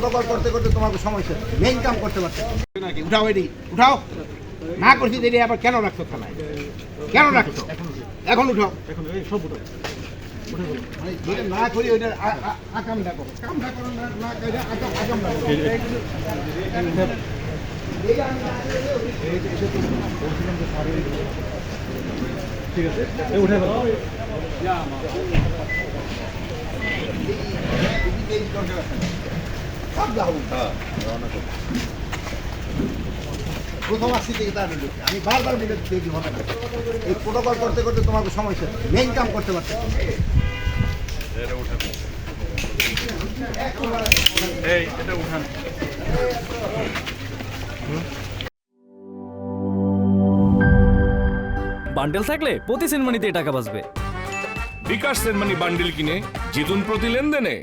Protocol করতে করতে তোমাকে সমস্যা মেইন কাম করতে পারছো নাকি? উঠাও এটি উঠাও, না করছি দেরি আবার কেন রাখছো থানায়? কেন রাখছো? এখন উঠাও, মানে যেটা না করি ওইটা আকামটা করো, কামটা করো না করে আকামটা করো। ঠিক আছে উঠে গেল সব যাবো প্রথম আসছি থেকে তার আমি বারবার বলে দেখি হবে না, এই প্রোটোকল করতে করতে তোমাকে সমস্যা মেইন কাম করতে পারছো। বান্ডেল থাকলে প্রতি সেনমানিতে টাকা বাঁচবে। বিকাশ সেনমানি বান্ডিল কিনে জিতুন প্রতি লেনদেনে।